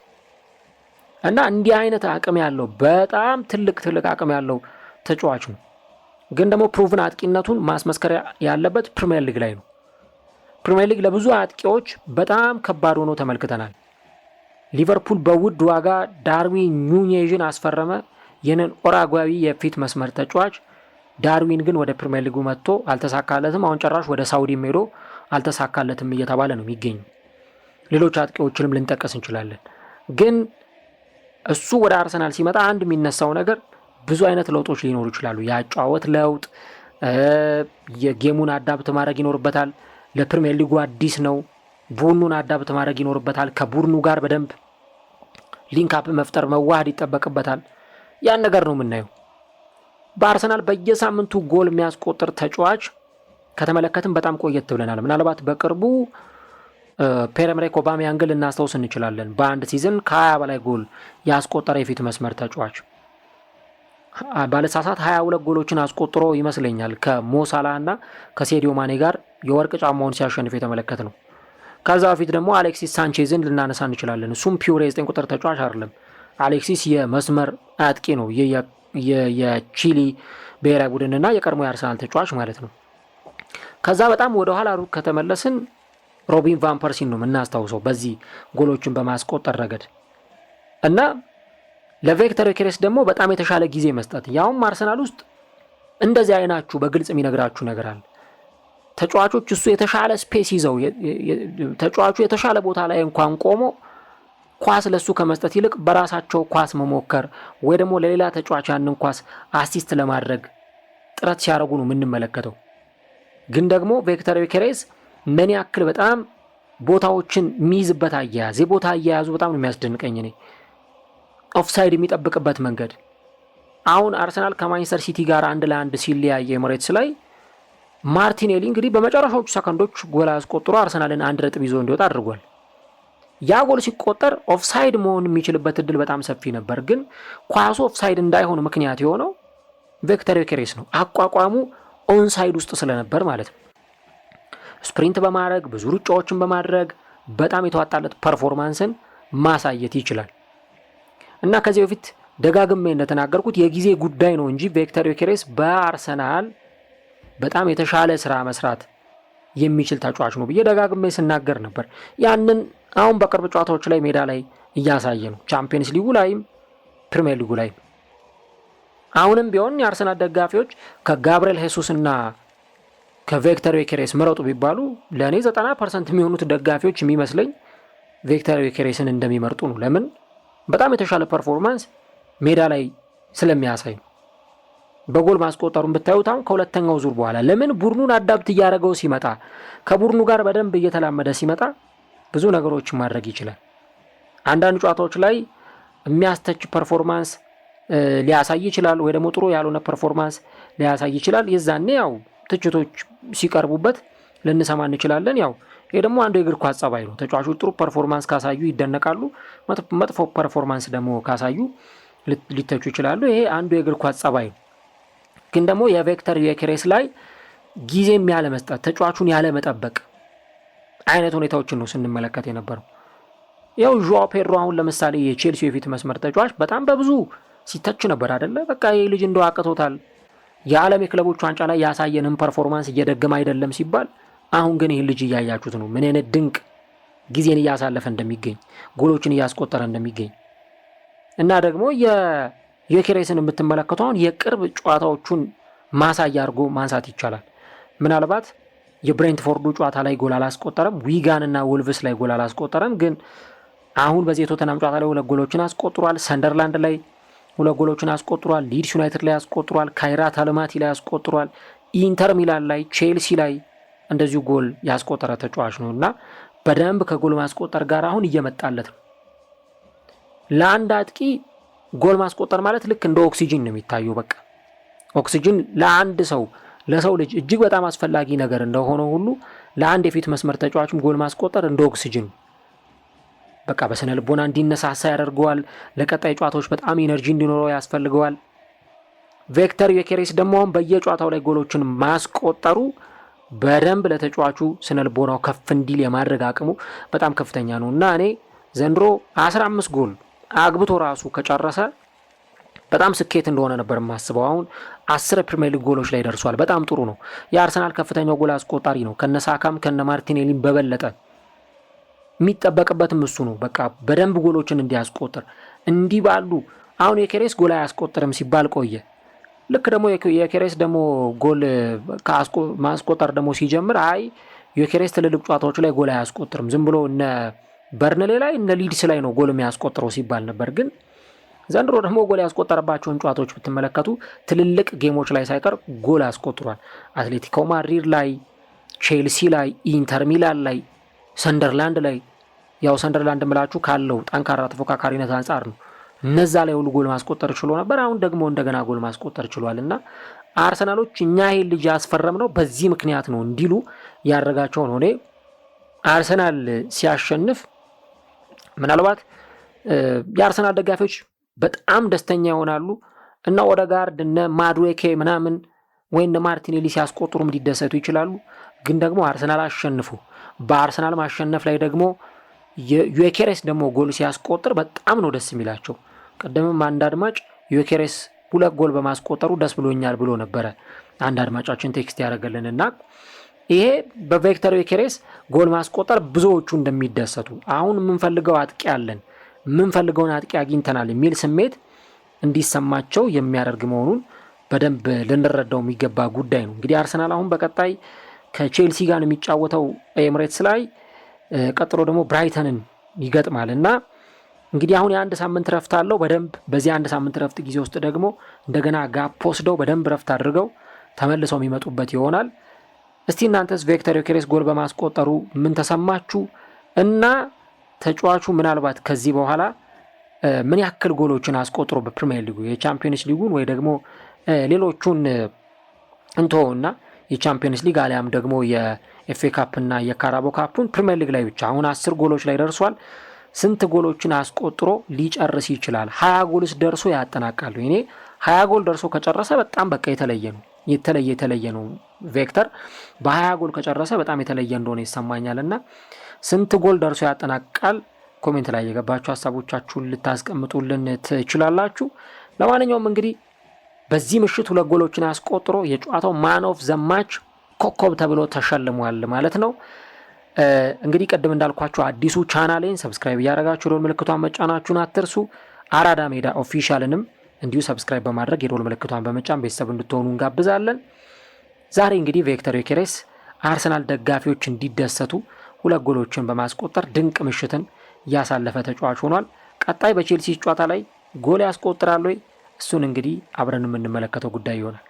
እና እንዲህ አይነት አቅም ያለው በጣም ትልቅ አቅም ያለው ተጫዋች ነው። ግን ደግሞ ፕሩቭን አጥቂነቱን ማስመስከር ያለበት ፕሪሚየር ሊግ ላይ ነው። ፕሪሚየር ሊግ ለብዙ አጥቂዎች በጣም ከባድ ሆኖ ተመልክተናል። ሊቨርፑል በውድ ዋጋ ዳርዊን ኑኔዥን አስፈረመ፣ ይህንን ኦራጓዊ የፊት መስመር ተጫዋች። ዳርዊን ግን ወደ ፕሪሚየር ሊጉ መጥቶ አልተሳካለትም። አሁን ጨራሽ ወደ ሳውዲም ሄዶ አልተሳካለትም እየተባለ ነው የሚገኙ። ሌሎች አጥቂዎችንም ልንጠቀስ እንችላለን። ግን እሱ ወደ አርሰናል ሲመጣ አንድ የሚነሳው ነገር ብዙ አይነት ለውጦች ሊኖሩ ይችላሉ። የአጨዋወት ለውጥ፣ የጌሙን አዳብት ማድረግ ይኖርበታል። ለፕሪሚየር ሊጉ አዲስ ነው። ቡድኑን አዳብት ማድረግ ይኖርበታል። ከቡድኑ ጋር በደንብ ሊንክአፕ መፍጠር መዋሃድ ይጠበቅበታል። ያን ነገር ነው የምናየው። በአርሰናል በየሳምንቱ ጎል የሚያስቆጥር ተጫዋች ከተመለከትን በጣም ቆየት ብለናል። ምናልባት በቅርቡ ፒየር-ኤመሪክ ኦባሜያንግን ልናስታውስ እንችላለን። በአንድ ሲዝን ከ20 በላይ ጎል ያስቆጠረ የፊት መስመር ተጫዋች ባለሳሳት 22 ጎሎችን አስቆጥሮ ይመስለኛል ከሞሳላህ እና ከሴዲዮ ማኔ ጋር የወርቅ ጫማውን ሲያሸንፍ የተመለከት ነው። ከዛ በፊት ደግሞ አሌክሲስ ሳንቼዝን ልናነሳ እንችላለን። እሱም ፒውር የ9 ቁጥር ተጫዋች አይደለም። አሌክሲስ የመስመር አጥቂ ነው። የቺሊ ብሔራዊ ቡድንና የቀድሞ የአርሰናል ተጫዋች ማለት ነው። ከዛ በጣም ወደ ኋላ ሩቅ ከተመለስን ሮቢን ቫን ፐርሲን ነው የምናስታውሰው በዚህ ጎሎችን በማስቆጠር ረገድ እና ለቪክተር ዮኬሬስ ደግሞ በጣም የተሻለ ጊዜ መስጠት። ያውም አርሰናል ውስጥ እንደዚህ አይናችሁ በግልጽ የሚነግራችሁ ነገር አለ። ተጫዋቾች እሱ የተሻለ ስፔስ ይዘው ተጫዋቹ የተሻለ ቦታ ላይ እንኳን ቆሞ ኳስ ለሱ ከመስጠት ይልቅ በራሳቸው ኳስ መሞከር ወይ ደግሞ ለሌላ ተጫዋች ያንን ኳስ አሲስት ለማድረግ ጥረት ሲያደርጉ ነው የምንመለከተው። ግን ደግሞ ቪክተር ዮኬሬስ ምን ያክል በጣም ቦታዎችን የሚይዝበት አያያዝ፣ የቦታ አያያዙ በጣም ነው የሚያስደንቀኝ። እኔ ኦፍሳይድ የሚጠብቅበት መንገድ። አሁን አርሰናል ከማንቸስተር ሲቲ ጋር 1-1 ሲለያየ ኤሚሬትስ ላይ ማርቲኔሊ እንግዲህ በመጨረሻዎቹ ሰከንዶች ጎል አስቆጥሮ አርሰናልን 1 ነጥብ ይዞ እንዲወጣ አድርጓል። ያ ጎል ሲቆጠር ኦፍሳይድ መሆን የሚችልበት እድል በጣም ሰፊ ነበር። ግን ኳሱ ኦፍሳይድ እንዳይሆን ምክንያት የሆነው ቪክተር ዮኬሬስ ነው። አቋቋሙ ኦንሳይድ ውስጥ ስለነበር ማለት ነው። ስፕሪንት በማድረግ ብዙ ሩጫዎችን በማድረግ በጣም የተዋጣለት ፐርፎርማንስን ማሳየት ይችላል እና ከዚህ በፊት ደጋግሜ እንደተናገርኩት የጊዜ ጉዳይ ነው እንጂ ቪክተር ዮኬሬስ በአርሰናል በጣም የተሻለ ስራ መስራት የሚችል ተጫዋች ነው ብዬ ደጋግሜ ስናገር ነበር። ያንን አሁን በቅርብ ጨዋታዎች ላይ ሜዳ ላይ እያሳየ ነው። ቻምፒየንስ ሊጉ ላይም ፕሪሚየር ሊጉ ላይም። አሁንም ቢሆን የአርሰናል ደጋፊዎች ከጋብርኤል ሄሱስ እና ከቪክተር ዮኬሬስ ምረጡ ቢባሉ ለእኔ 90% የሚሆኑት ደጋፊዎች የሚመስለኝ ቪክተር ዮኬሬስን እንደሚመርጡ ነው። ለምን? በጣም የተሻለ ፐርፎርማንስ ሜዳ ላይ ስለሚያሳይ ነው። በጎል ማስቆጠሩን ብታዩት አሁን ከሁለተኛው ዙር በኋላ ለምን ቡድኑን አዳፕት እያደረገው ሲመጣ ከቡድኑ ጋር በደንብ እየተላመደ ሲመጣ ብዙ ነገሮችን ማድረግ ይችላል። አንዳንድ ጨዋታዎች ላይ የሚያስተች ፐርፎርማንስ ሊያሳይ ይችላል፣ ወይ ደግሞ ጥሩ ያልሆነ ፐርፎርማንስ ሊያሳይ ይችላል። የዛኔ ያው ትችቶች ሲቀርቡበት ልንሰማ እንችላለን። ያው ይሄ ደግሞ አንዱ የእግር ኳስ ጸባይ ነው። ተጫዋቾች ጥሩ ፐርፎርማንስ ካሳዩ ይደነቃሉ፣ መጥፎ ፐርፎርማንስ ደግሞ ካሳዩ ሊተቹ ይችላሉ። ይሄ አንዱ የእግር ኳስ ጸባይ ነው። ግን ደግሞ የቪክተር ዮኬሬስ ላይ ጊዜም ያለ መስጠት፣ ተጫዋቹን ያለ መጠበቅ አይነት ሁኔታዎችን ነው ስንመለከት የነበረው። ያው ዦዋ ፔድሮ አሁን ለምሳሌ የቼልሲ የፊት መስመር ተጫዋች በጣም በብዙ ሲተች ነበር አይደለ? በቃ ይሄ ልጅ እንደው አቅቶታል፣ የዓለም የክለቦች ዋንጫ ላይ ያሳየንን ፐርፎርማንስ እየደገመ አይደለም ሲባል፣ አሁን ግን ይህ ልጅ እያያችሁት ነው ምን አይነት ድንቅ ጊዜን እያሳለፈ እንደሚገኝ፣ ጎሎችን እያስቆጠረ እንደሚገኝ እና ደግሞ የዮኬሬስን የምትመለከቱ አሁን የቅርብ ጨዋታዎቹን ማሳያ አድርጎ ማንሳት ይቻላል። ምናልባት የብሬንትፎርዱ ጨዋታ ላይ ጎል አላስቆጠረም፣ ዊጋን እና ወልቭስ ላይ ጎል አላስቆጠረም። ግን አሁን በዚህ የቶተናም ጨዋታ ላይ 2 ጎሎችን አስቆጥሯል። ሰንደርላንድ ላይ 2 ጎሎችን አስቆጥሯል። ሊድስ ዩናይትድ ላይ አስቆጥሯል። ካይራት አልማቲ ላይ አስቆጥሯል። ኢንተር ሚላን ላይ፣ ቼልሲ ላይ እንደዚሁ ጎል ያስቆጠረ ተጫዋች ነው እና በደንብ ከጎል ማስቆጠር ጋር አሁን እየመጣለት ነው። ለአንድ አጥቂ ጎል ማስቆጠር ማለት ልክ እንደ ኦክሲጅን ነው የሚታየው። በቃ ኦክሲጅን ለአንድ ሰው ለሰው ልጅ እጅግ በጣም አስፈላጊ ነገር እንደሆነ ሁሉ ለአንድ የፊት መስመር ተጫዋችም ጎል ማስቆጠር እንደ ኦክሲጅን በቃ በስነ ልቦና እንዲነሳሳ ያደርገዋል። ለቀጣይ ጨዋታዎች በጣም ኢነርጂ እንዲኖረው ያስፈልገዋል። ቪክተር ዮኬሬስ ደግሞ አሁን በየጨዋታው ላይ ጎሎችን ማስቆጠሩ በደንብ ለተጫዋቹ ስነ ልቦናው ከፍ እንዲል የማድረግ አቅሙ በጣም ከፍተኛ ነው እና እኔ ዘንድሮ 15 ጎል አግብቶ ራሱ ከጨረሰ በጣም ስኬት እንደሆነ ነበር የማስበው። አሁን 10 ፕሪሚየር ሊግ ጎሎች ላይ ደርሷል። በጣም ጥሩ ነው። የአርሰናል ከፍተኛው ጎል አስቆጣሪ ነው። ከነሳካም ከነ ማርቲኔሊም በበለጠ የሚጠበቅበትም እሱ ነው። በቃ በደንብ ጎሎችን እንዲያስቆጥር እንዲህ ባሉ አሁን የኬሬስ ጎል አያስቆጥርም ሲባል ቆየ። ልክ ደግሞ የኬሬስ ደግሞ ጎል ማስቆጠር ደግሞ ሲጀምር አይ የኬሬስ ትልልቅ ጨዋታዎች ላይ ጎል አያስቆጥርም ዝም ብሎ እነ በርንሌ ላይ እነ ሊድስ ላይ ነው ጎል የሚያስቆጥረው ሲባል ነበር። ግን ዘንድሮ ደግሞ ጎል ያስቆጠረባቸውን ጨዋታዎች ብትመለከቱ ትልልቅ ጌሞች ላይ ሳይቀር ጎል አስቆጥሯል። አትሌቲኮ ማድሪድ ላይ፣ ቼልሲ ላይ፣ ኢንተር ሚላን ላይ፣ ሰንደርላንድ ላይ ያው ሰንደርላንድ ምላችሁ ካለው ጠንካራ ተፎካካሪነት አንጻር ነው እነዛ ላይ ሁሉ ጎል ማስቆጠር ችሎ ነበር። አሁን ደግሞ እንደገና ጎል ማስቆጠር ችሏልና አርሰናሎች እኛ ይሄን ልጅ ያስፈረም ነው በዚህ ምክንያት ነው እንዲሉ ያደረጋቸው ነው። እኔ አርሰናል ሲያሸንፍ ምናልባት የአርሰናል ደጋፊዎች በጣም ደስተኛ ይሆናሉ እና ኦዴጋርድ እነ ማዱዌኬ ምናምን ወይ እነ ማርቲኔሊ ሲያስቆጥሩም ሊደሰቱ ይችላሉ። ግን ደግሞ አርሰናል አሸንፉ በአርሰናል ማሸነፍ ላይ ደግሞ የዩኬሬስ ደግሞ ጎል ሲያስቆጥር በጣም ነው ደስ የሚላቸው። ቀደምም አንድ አድማጭ ዩኬሬስ 2 ጎል በማስቆጠሩ ደስ ብሎኛል ብሎ ነበረ አንድ አድማጫችን ቴክስት ያደረገልንና ይሄ በቪክተር ዩኬሬስ ጎል ማስቆጠር ብዙዎቹ እንደሚደሰቱ አሁን የምንፈልገው አጥቂ አለን የምንፈልገውን አጥቂ አግኝተናል የሚል ስሜት እንዲሰማቸው የሚያደርግ መሆኑን በደንብ ልንረዳው የሚገባ ጉዳይ ነው። እንግዲህ አርሰናል አሁን በቀጣይ ከቼልሲ ጋር የሚጫወተው ኤምሬትስ ላይ ቀጥሎ ደግሞ ብራይተንን ይገጥማል እና እንግዲህ አሁን የአንድ ሳምንት ረፍት አለው። በደንብ በዚህ አንድ ሳምንት ረፍት ጊዜ ውስጥ ደግሞ እንደገና ጋፕ ወስደው በደንብ ረፍት አድርገው ተመልሰው የሚመጡበት ይሆናል። እስቲ እናንተስ ቪክተር ዮኬሬስ ጎል በማስቆጠሩ ምን ተሰማችሁ? እና ተጫዋቹ ምናልባት ከዚህ በኋላ ምን ያክል ጎሎችን አስቆጥሮ በፕሪሚየር ሊጉ የቻምፒየንስ ሊጉን ወይ ደግሞ ሌሎቹን እንተውና የቻምፒየንስ ሊግ አሊያም ደግሞ የኤፍኤ ካፕ እና የካራቦ ካፑን ፕሪሚየር ሊግ ላይ ብቻ አሁን 10 ጎሎች ላይ ደርሷል። ስንት ጎሎችን አስቆጥሮ ሊጨርስ ይችላል? 20 ጎልስ ደርሶ ያጠናቃሉ? እኔ 20 ጎል ደርሶ ከጨረሰ በጣም በቃ የተለየ ነው። ቪክተር በ20 ጎል ከጨረሰ በጣም የተለየ እንደሆነ ይሰማኛልና ስንት ጎል ደርሶ ያጠናቃል? ኮሜንት ላይ የገባችሁ ሀሳቦቻችሁን ልታስቀምጡልን ትችላላችሁ። ለማንኛውም እንግዲህ በዚህ ምሽት 2 ጎሎችን አስቆጥሮ የጨዋታው ማን ኦፍ ዘ ማች ኮከብ ተብሎ ተሸልሟል ማለት ነው። እንግዲህ ቀደም እንዳልኳችሁ አዲሱ ቻናሌን ሰብስክራይብ እያደረጋችሁ የደወል ምልክቷን መጫናችሁን አትርሱ። አራዳ ሜዳ ኦፊሻልንም እንዲሁ ሰብስክራይብ በማድረግ የደወል ምልክቷን በመጫን ቤተሰብ እንድትሆኑ እንጋብዛለን። ዛሬ እንግዲህ ቪክተር ዮኬሬስ አርሰናል ደጋፊዎች እንዲደሰቱ 2 ጎሎችን በማስቆጠር ድንቅ ምሽትን ያሳለፈ ተጫዋች ሆኗል። ቀጣይ በቼልሲ ጨዋታ ላይ ጎል ያስቆጥራል ወይ? እሱን እንግዲህ አብረን የምንመለከተው ጉዳይ ይሆናል።